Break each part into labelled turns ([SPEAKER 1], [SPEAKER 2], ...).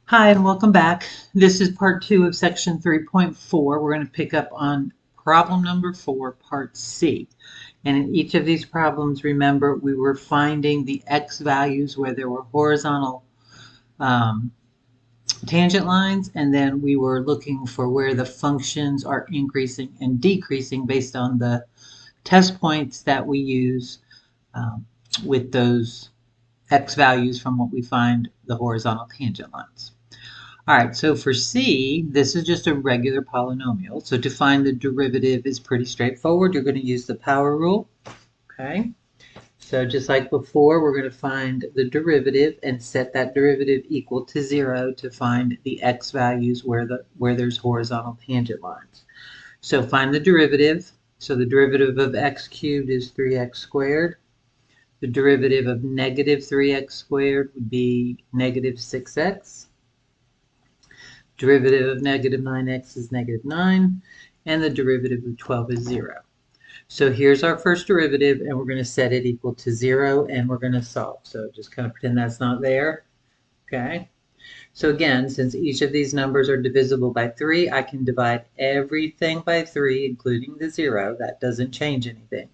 [SPEAKER 1] Hi, and welcome back. This is part 2 of section 3.4. We're going to pick up on problem number 4, part C. And in each of these problems, remember, we were finding the x values where there were horizontal tangent lines, and then we were looking for where the functions are increasing and decreasing based on the test points that we use with those x values from what we find the horizontal tangent lines. All right, so for C, this is just a regular polynomial. So to find the derivative is pretty straightforward. You're going to use the power rule. Okay, so just like before, we're going to find the derivative and set that derivative equal to 0 to find the x values where there's horizontal tangent lines. So find the derivative. So the derivative of x cubed is 3x squared. The derivative of negative 3x squared would be negative 6x. Derivative of negative 9x is negative 9, and the derivative of 12 is 0. So here's our first derivative, and we're going to set it equal to 0, and we're going to solve. So just kind of pretend that's not there. Okay. So again, since each of these numbers are divisible by 3, I can divide everything by 3, including the 0. That doesn't change anything.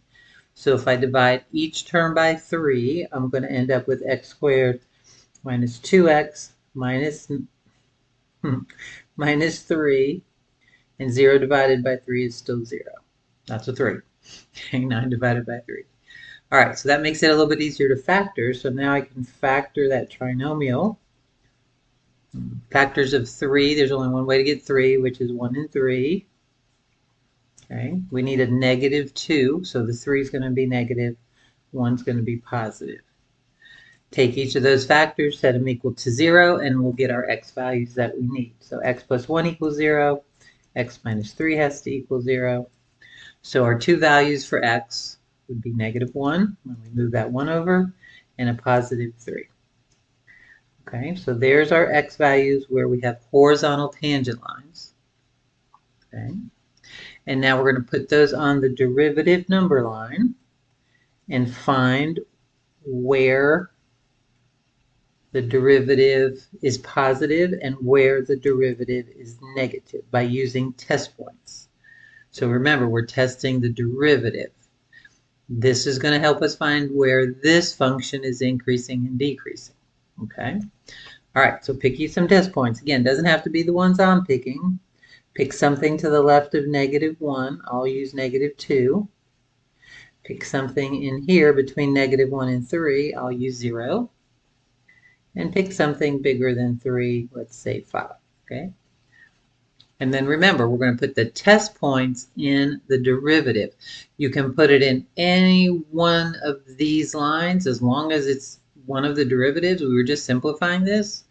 [SPEAKER 1] So if I divide each term by 3, I'm going to end up with x squared minus 2x minus 3, and 0 divided by 3 is still 0. That's a 3. Okay, 9 divided by 3. All right, so that makes it a little bit easier to factor. So now I can factor that trinomial. Factors of 3, there's only one way to get 3, which is 1 and 3. Okay, we need a negative 2, so the 3 is going to be negative, 1 is going to be positive. Take each of those factors, set them equal to 0, and we'll get our x values that we need. So x plus 1 equals 0, x minus 3 has to equal 0. So our two values for x would be negative 1, when we move that 1 over, and a positive 3. Okay, so there's our x values where we have horizontal tangent lines. Okay, and now we're going to put those on the derivative number line and find where the derivative is positive and where the derivative is negative by using test points. So remember, we're testing the derivative. This is going to help us find where this function is increasing and decreasing. Okay? All right, so pick you some test points. Again, doesn't have to be the ones I'm picking. Pick something to the left of negative 1. I'll use negative 2. Pick something in here between negative 1 and 3. I'll use 0. And pick something bigger than 3, let's say 5. Okay? And then remember, we're going to put the test points in the derivative. You can put it in any one of these lines as long as it's one of the derivatives. We were just simplifying this.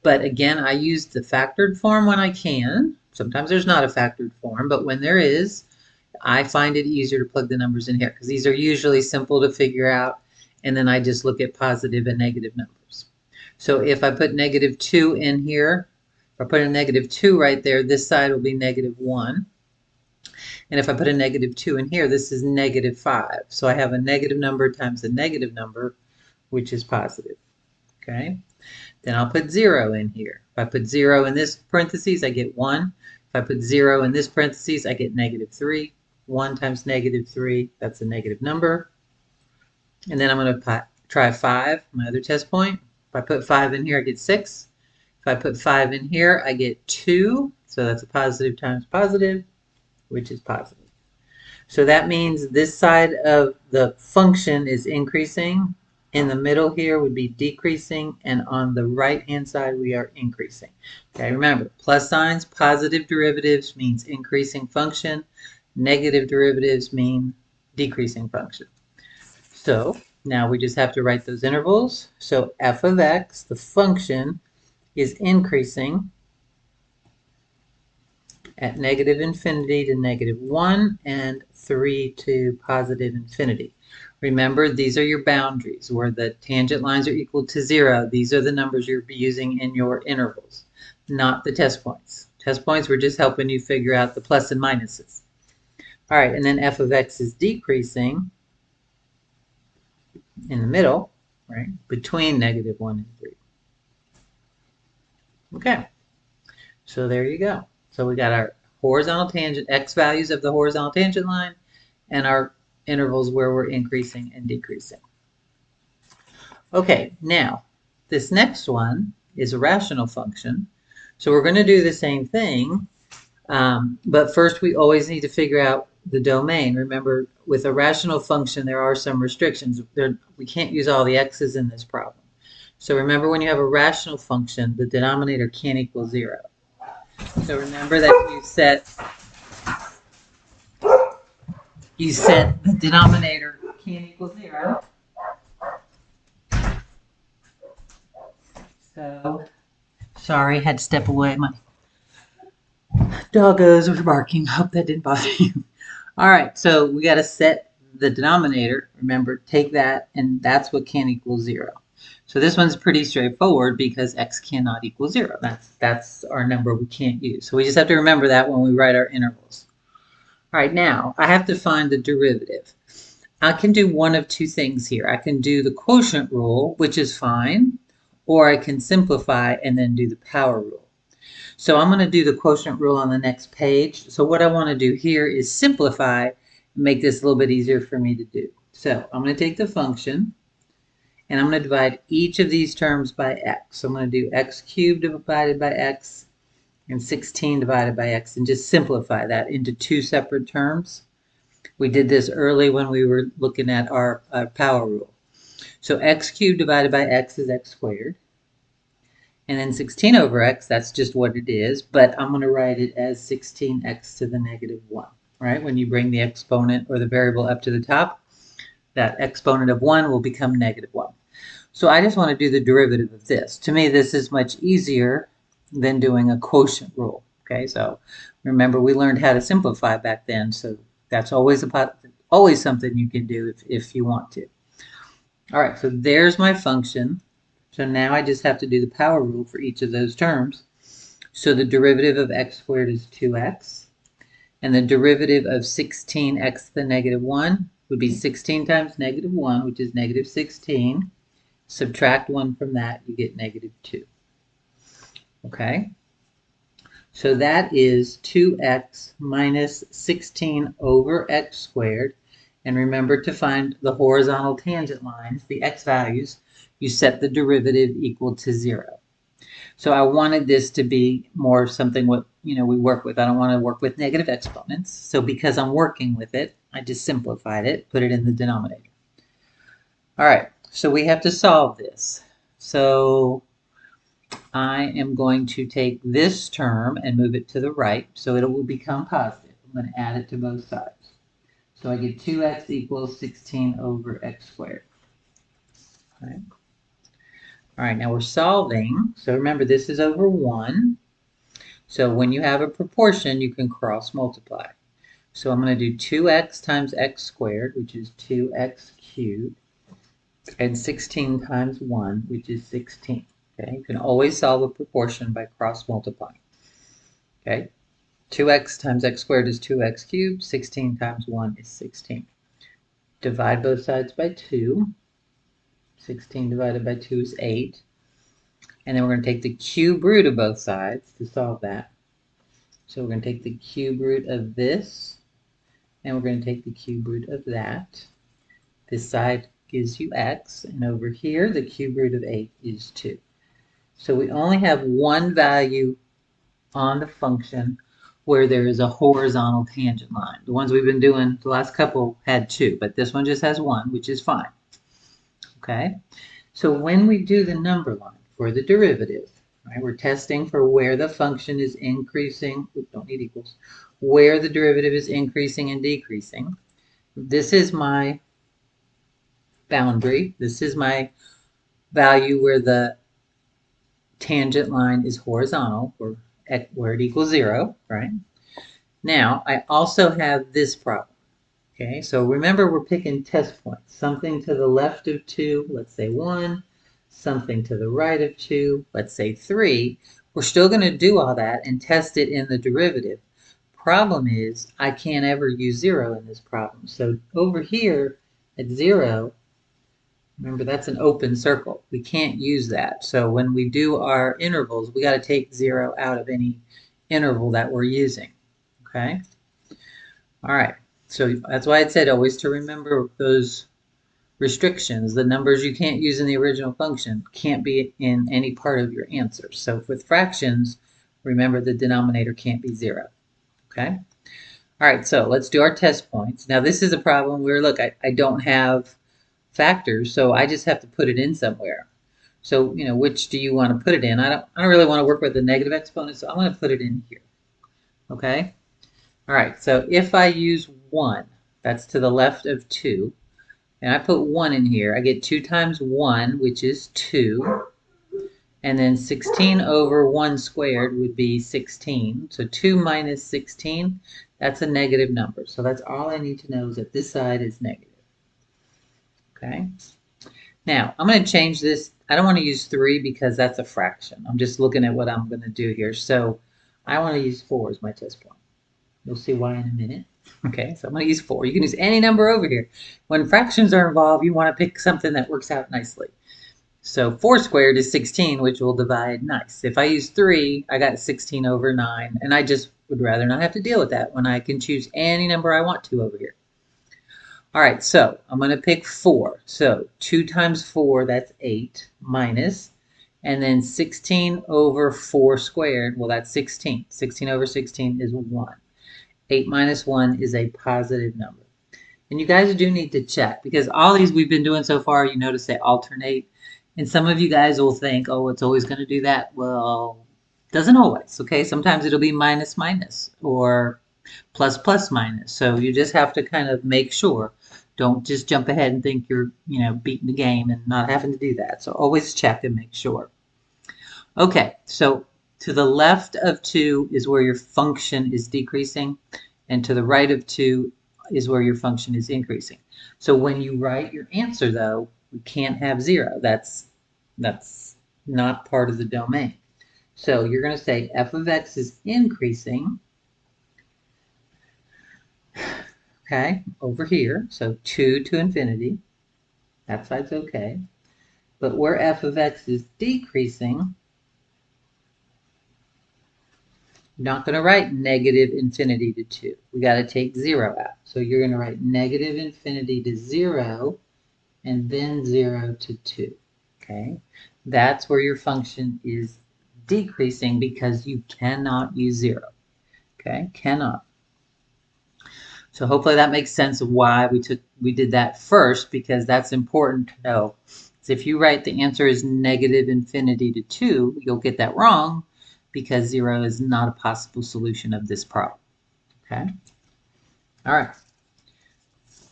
[SPEAKER 1] But again, I use the factored form when I can. Sometimes there's not a factored form, but when there is, I find it easier to plug the numbers in here because these are usually simple to figure out. And then I just look at positive and negative numbers. So if I put negative 2 in here, if I put a negative 2 right there, this side will be negative 1. And if I put a negative 2 in here, this is negative 5. So I have a negative number times a negative number, which is positive. Okay? Then I'll put 0 in here. If I put 0 in this parentheses, I get 1. If I put 0 in this parentheses, I get negative 3. 1 times negative 3, that's a negative number. And then I'm going to try 5, my other test point. If I put 5 in here, I get 6. If I put 5 in here, I get 2. So that's a positive times positive, which is positive. So that means this side of the function is increasing. In the middle here would be decreasing. And on the right-hand side, we are increasing. Okay, remember, plus signs, positive derivatives means increasing function. Negative derivatives mean decreasing function. So now we just have to write those intervals. So f of x, the function, is increasing at negative infinity to negative 1 and 3 to positive infinity. Remember, these are your boundaries where the tangent lines are equal to 0. These are the numbers you'll be using in your intervals, not the test points. Test points were just helping you figure out the plus and minuses. All right, and then f of x is decreasing in the middle, right, between negative 1 and 3. Okay, so there you go. So we got our horizontal tangent, x values of the horizontal tangent line, and our intervals where we're increasing and decreasing. Okay, now this next one is a rational function. So we're going to do the same thing, but first we always need to figure out the domain. Remember, with a rational function, there are some restrictions. We can't use all the x's in this problem. So remember, when you have a rational function, the denominator can't equal 0. So remember that you set the denominator can't equal 0. So, sorry, had to step away. My doggos were barking. Hope that didn't bother you. All right, so we got to set the denominator. Remember, take that, and that's what can't equal 0. So this one's pretty straightforward because x cannot equal 0. That's our number we can't use. So we just have to remember that when we write our intervals. All right, now I have to find the derivative. I can do one of two things here. I can do the quotient rule, which is fine, or I can simplify and then do the power rule. So I'm going to do the quotient rule on the next page. So what I want to do here is simplify and make this a little bit easier for me to do. So I'm going to take the function and I'm going to divide each of these terms by x. So I'm going to do x cubed divided by x and 16 divided by x and just simplify that into two separate terms. We did this early when we were looking at our power rule. So x cubed divided by x is x squared. And then 16 over x, that's just what it is, but I'm going to write it as 16x to the negative 1, right? When you bring the exponent or the variable up to the top, that exponent of 1 will become negative 1. So I just want to do the derivative of this. To me, this is much easier than doing a quotient rule, okay? So remember, we learned how to simplify back then, so that's always something you can do if you want to. All right, so there's my function. So now I just have to do the power rule for each of those terms. So the derivative of x squared is 2x. And the derivative of 16x to the negative 1 would be 16 times negative 1, which is negative 16. Subtract 1 from that, you get negative 2. Okay? So that is 2x minus 16 over x squared. And remember, to find the horizontal tangent lines, the x values, you set the derivative equal to 0. So I wanted this to be more something what we work with. I don't want to work with negative exponents. So because I'm working with it, I just simplified it, put it in the denominator. All right, so we have to solve this. So I am going to take this term and move it to the right, so it will become positive. I'm going to add it to both sides. So I get 2x equals 16 over x squared. All right, now we're solving. So remember, this is over 1. So when you have a proportion, you can cross multiply. So I'm going to do 2x times x squared, which is 2x cubed, and 16 times 1, which is 16. Okay, you can always solve a proportion by cross multiplying. Okay, 2x times x squared is 2x cubed, 16 times 1 is 16. Divide both sides by 2. 16 divided by 2 is 8. And then we're going to take the cube root of both sides to solve that. So we're going to take the cube root of this, and we're going to take the cube root of that. This side gives you x, and over here, the cube root of 8 is 2. So we only have one value on the function where there is a horizontal tangent line. The ones we've been doing, the last couple had 2, but this one just has 1, which is fine. Okay, so when we do the number line for the derivative, right, we're testing for where the function is increasing, don't need equals, where the derivative is increasing and decreasing. This is my boundary. This is my value where the tangent line is horizontal, or where it equals 0, right? Now, I also have this problem. Okay, so remember, we're picking test points. Something to the left of 2, let's say 1. Something to the right of 2, let's say 3. We're still going to do all that and test it in the derivative. Problem is, I can't ever use 0 in this problem. So over here at 0, Remember, that's an open circle. We can't use that. So when we do our intervals, we got to take 0 out of any interval that we're using. Okay? All right. So that's why I said always to remember those restrictions. The numbers you can't use in the original function can't be in any part of your answer. So with fractions, remember the denominator can't be 0. Okay? All right, so let's do our test points. Now this is a problem where, look, I don't have factors, so I just have to put it in somewhere. So, you know, which do you want to put it in? I don't really want to work with the negative exponent, so I'm going to put it in here. Okay? All right, so if I use 1, that's to the left of 2, and I put 1 in here, I get 2 times 1, which is 2, and then 16 over 1 squared would be 16. So 2 minus 16, that's a negative number. So that's all I need to know is that this side is negative. Okay? Now, I'm going to change this. I don't want to use 3 because that's a fraction. I'm just looking at what I'm going to do here. So I want to use 4 as my test point. You'll see why in a minute. Okay, so I'm going to use 4. You can use any number over here. When fractions are involved, you want to pick something that works out nicely. So 4 squared is 16, which will divide nice. If I use 3, I got 16 over 9, and I just would rather not have to deal with that when I can choose any number I want to over here. All right, so I'm going to pick 4. So 2 times 4, that's 8, minus, and then 16 over 4 squared, well, that's 16. 16 over 16 is 1. 8 minus 1 is a positive number. And you guys do need to check, because all these we've been doing so far, you notice they alternate. And some of you guys will think, oh, it's always going to do that. Well, doesn't always, okay? Sometimes it'll be minus minus or plus plus minus. So you just have to kind of make sure. Don't just jump ahead and think you're, you know, beating the game and not having to do that. So always check and make sure. Okay, so to the left of 2 is where your function is decreasing, and to the right of 2 is where your function is increasing. So when you write your answer, though, we can't have 0. That's not part of the domain. So you're going to say f of x is increasing, okay, over here. So 2 to infinity. That side's okay. But where f of x is decreasing, you're not going to write negative infinity to 2. We got to take 0 out. So you're going to write negative infinity to 0 and then 0 to 2. Okay? That's where your function is decreasing because you cannot use 0. Okay? Cannot. So hopefully that makes sense of why we did that first, because that's important to know. So if you write the answer is negative infinity to 2, you'll get that wrong because 0 is not a possible solution of this problem. Okay? All right.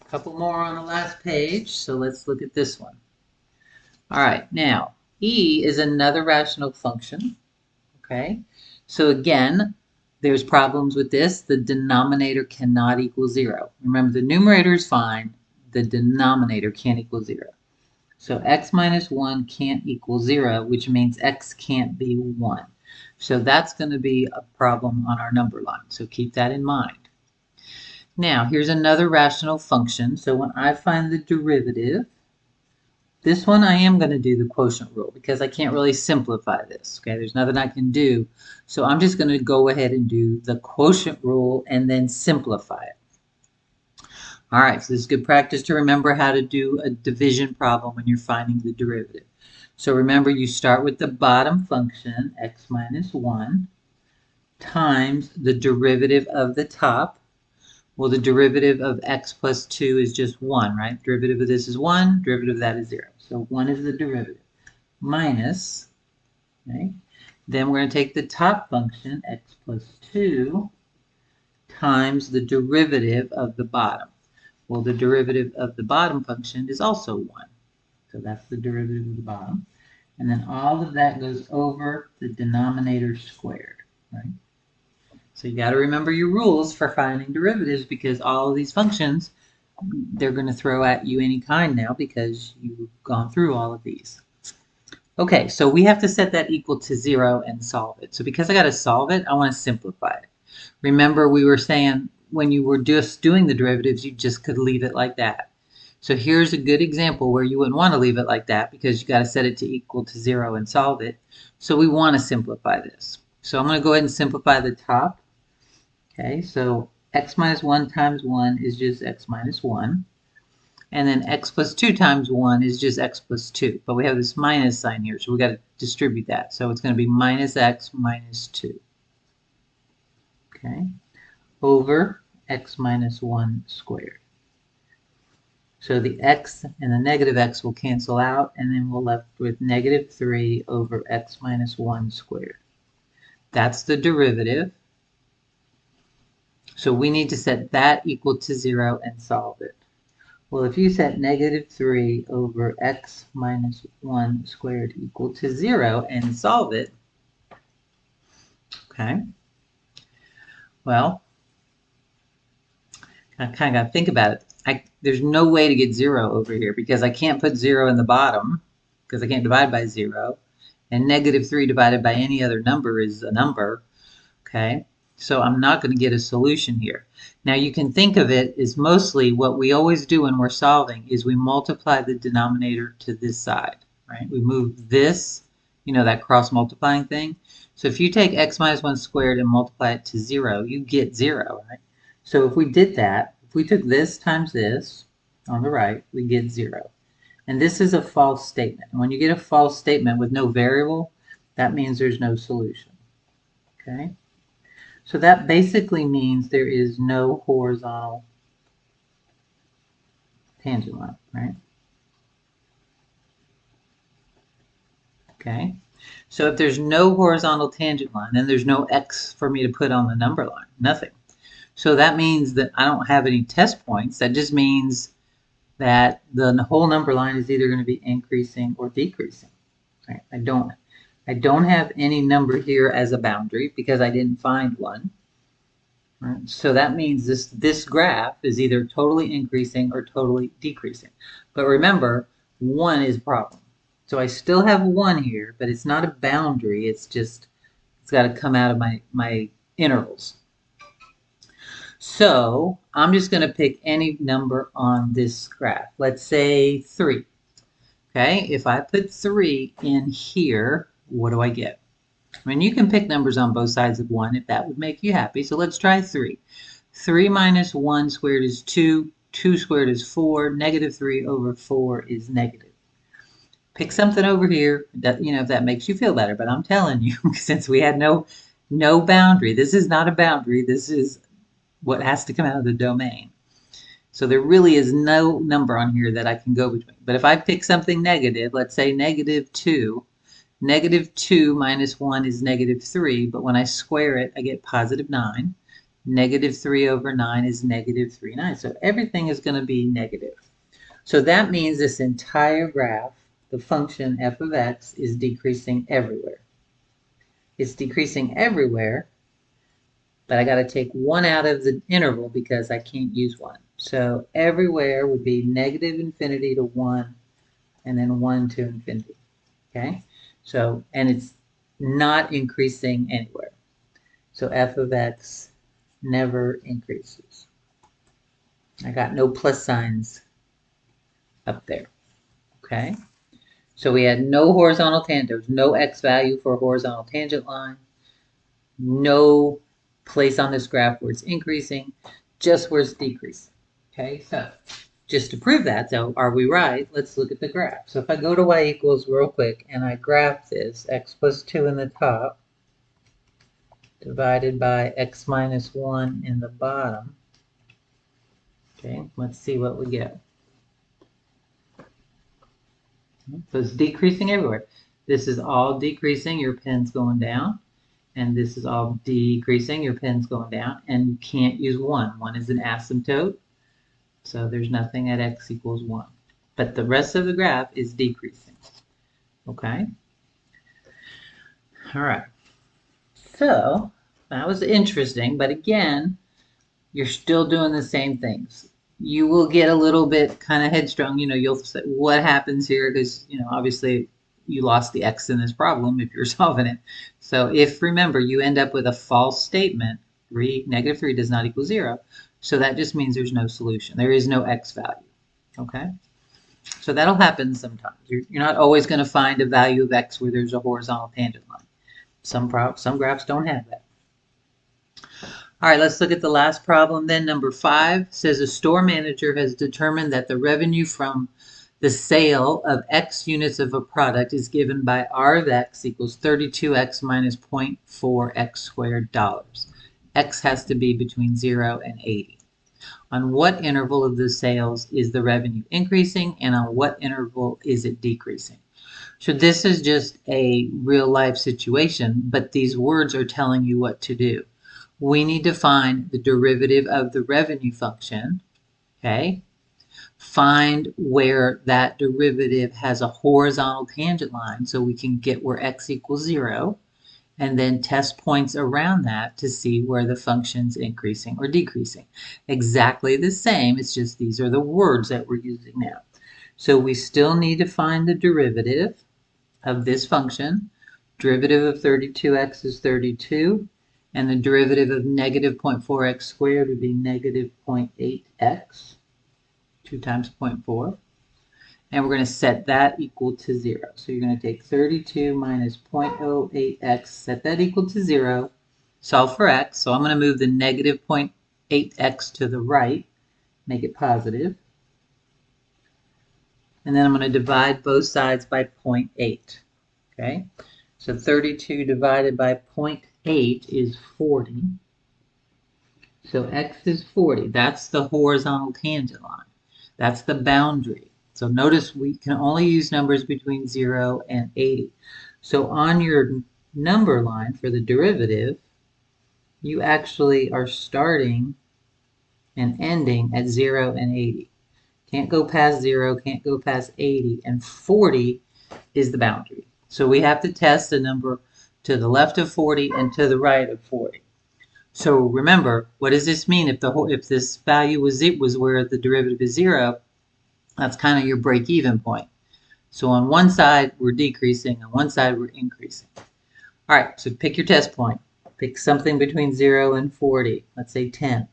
[SPEAKER 1] A couple more on the last page, so let's look at this one. All right, now, e is another rational function, okay? So again, there's problems with this. The denominator cannot equal 0. Remember, the numerator is fine. The denominator can't equal 0. So x minus 1 can't equal 0, which means x can't be 1. So that's going to be a problem on our number line. So keep that in mind. Now, here's another rational function. So when I find the derivative, this one I am going to do the quotient rule because I can't really simplify this. Okay, there's nothing I can do. So I'm just going to go ahead and do the quotient rule and then simplify it. All right, so this is good practice to remember how to do a division problem when you're finding the derivative. So remember, you start with the bottom function, x minus 1, times the derivative of the top. Well, the derivative of x plus 2 is just 1, right? Derivative of this is 1, derivative of that is 0. So 1 is the derivative. Minus, okay? Then we're going to take the top function, x plus 2, times the derivative of the bottom. Well, the derivative of the bottom function is also 1. So that's the derivative of the bottom. And then all of that goes over the denominator squared, right? So you got to remember your rules for finding derivatives, because all of these functions, they're going to throw at you any kind now because you've gone through all of these. Okay, so we have to set that equal to 0 and solve it. So because I got to solve it, I want to simplify it. Remember, we were saying when you were just doing the derivatives, you just could leave it like that. So here's a good example where you wouldn't want to leave it like that because you got to set it to equal to 0 and solve it. So we want to simplify this. So I'm going to go ahead and simplify the top. Okay, so x minus 1 times 1 is just x minus 1. And then x plus 2 times 1 is just x plus 2. But we have this minus sign here, so we got to distribute that. So it's going to be minus x minus 2. Okay, over x minus 1 squared. So the x and the negative x will cancel out, and then we're left with negative 3 over x minus 1 squared. That's the derivative. So we need to set that equal to 0 and solve it. Well, if you set negative 3 over x minus 1 squared equal to 0 and solve it, okay, well, I kind of got to think about it. There's no way to get 0 over here because I can't put 0 in the bottom because I can't divide by 0. And negative 3 divided by any other number is a number, okay? So I'm not going to get a solution here. Now you can think of it as mostly what we always do when we're solving is we multiply the denominator to this side, right? We move this, you know, that cross multiplying thing. So if you take x minus 1 squared and multiply it to 0, you get 0, right? So if we did that, if we took this times this on the right, we get 0. And this is a false statement. And when you get a false statement with no variable, that means there's no solution, okay? So that basically means there is no horizontal tangent line, right? Okay, so if there's no horizontal tangent line, then there's no x for me to put on the number line, nothing. So that means that I don't have any test points. That just means that the whole number line is either going to be increasing or decreasing, right? I don't have any number here as a boundary because I didn't find one. Right? So that means this graph is either totally increasing or totally decreasing. But remember, 1 is a problem. So I still have 1 here, but it's not a boundary. It's got to come out of my intervals. So I'm just going to pick any number on this graph. Let's say 3. Okay, if I put 3 in here, what do I get? I mean, you can pick numbers on both sides of 1 if that would make you happy. So let's try 3. 3 minus 1 squared is 2. 2 squared is 4. Negative 3 over 4 is negative. Pick something over here that, you know, if that makes you feel better. But I'm telling you, since we had no boundary, this is not a boundary. This is what has to come out of the domain. So there really is no number on here that I can go between. But if I pick something negative, let's say negative 2, negative 2 minus 1 is negative 3, but when I square it, I get positive 9. Negative 3 over 9 is negative 3, 9. So everything is going to be negative. So that means this entire graph, the function f of x, is decreasing everywhere. It's decreasing everywhere, but I got to take 1 out of the interval because I can't use 1. So everywhere would be negative infinity to 1, and then 1 to infinity, okay? So, and it's not increasing anywhere. So f of x never increases. I got no plus signs up there, okay? So we had no horizontal tangent. There was no x value for a horizontal tangent line. No place on this graph where it's increasing, just where it's decreasing, okay? So just to prove that, so are we right? Let's look at the graph. So if I go to y equals real quick and I graph this, x plus 2 in the top divided by x minus 1 in the bottom. Okay, let's see what we get. So it's decreasing everywhere. This is all decreasing, your pen's going down. And this is all decreasing, your pen's going down. And you can't use 1. 1 is an asymptote. So there's nothing at x equals 1. But the rest of the graph is decreasing. Okay? All right. So that was interesting. But again, you're still doing the same things. You will get a little bit kind of headstrong. You know, you'll say, what happens here? Because, you know, obviously you lost the x in this problem if you're solving it. So if, remember, you end up with a false statement, negative 3 does not equal 0. So that just means there's no solution. There is no x value. okay? So that'll happen sometimes. You're not always going to find a value of x where there's a horizontal tangent line. Some graphs don't have that. All right, let's look at the last problem then. Number 5 says a store manager has determined that the revenue from the sale of x units of a product is given by r of x equals 32x minus 0.4x squared dollars. X has to be between 0 and 80. On what interval of the sales is the revenue increasing, and on what interval is it decreasing? So this is just a real life situation, but these words are telling you what to do. We need to find the derivative of the revenue function, okay? Find where that derivative has a horizontal tangent line so we can get where x equals 0, and then test points around that to see where the function's increasing or decreasing. Exactly the same, it's just these are the words that we're using now. So we still need to find the derivative of this function. Derivative of 32x is 32, and the derivative of negative 0.4x squared would be negative 0.8x. 2 times 0.4, and we're going to set that equal to 0. So you're going to take 32 minus 0.08x, set that equal to 0, solve for x. So I'm going to move the negative 0.8x to the right, make it positive, and then I'm going to divide both sides by 0.8. Okay, so 32 divided by 0.8 is 40. So x is 40. That's the horizontal tangent line. That's the boundary. So notice we can only use numbers between 0 and 80. So on your number line for the derivative, you actually are starting and ending at 0 and 80. Can't go past 0, can't go past 80, and 40 is the boundary. So we have to test a number to the left of 40 and to the right of 40. So remember, what does this mean? If this value was where the derivative is 0, that's kind of your break-even point. So on one side, we're decreasing. On one side, we're increasing. All right, so pick your test point. Pick something between 0 and 40. Let's say 10.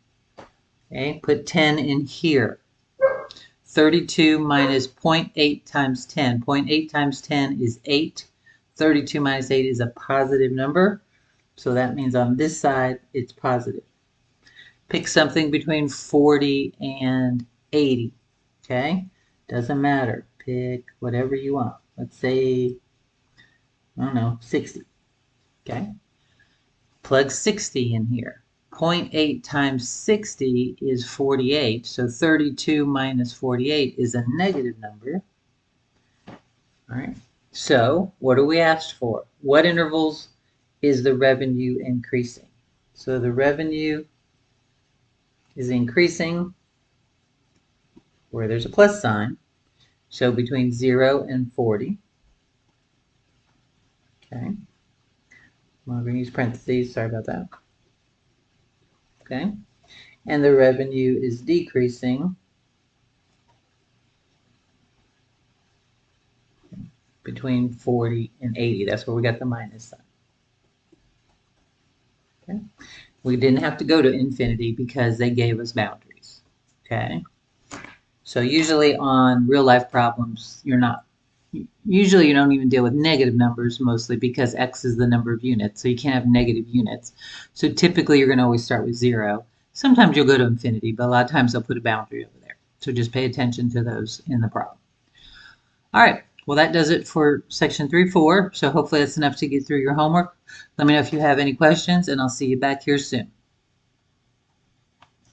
[SPEAKER 1] Okay, put 10 in here. 32 minus 0.8 times 10. 0.8 times 10 is 8. 32 minus 8 is a positive number. So that means on this side, it's positive. Pick something between 40 and 80. Okay? Doesn't matter. Pick whatever you want. Let's say, I don't know, 60. Okay? Plug 60 in here. 0.8 times 60 is 48. So 32 minus 48 is a negative number. All right. So what do we ask for? What intervals is the revenue increasing? So the revenue is increasing where there's a plus sign. So between 0 and 40. Okay. I'm going to use parentheses. Sorry about that. Okay. And the revenue is decreasing between 40 and 80. That's where we got the minus sign. Okay. We didn't have to go to infinity because they gave us boundaries. Okay. So usually on real life problems, usually you don't even deal with negative numbers mostly because x is the number of units. So you can't have negative units. So typically you're going to always start with 0. Sometimes you'll go to infinity, but a lot of times they'll put a boundary over there. So just pay attention to those in the problem. All right. Well, that does it for section 3-4. So hopefully that's enough to get through your homework. Let me know if you have any questions, and I'll see you back here soon.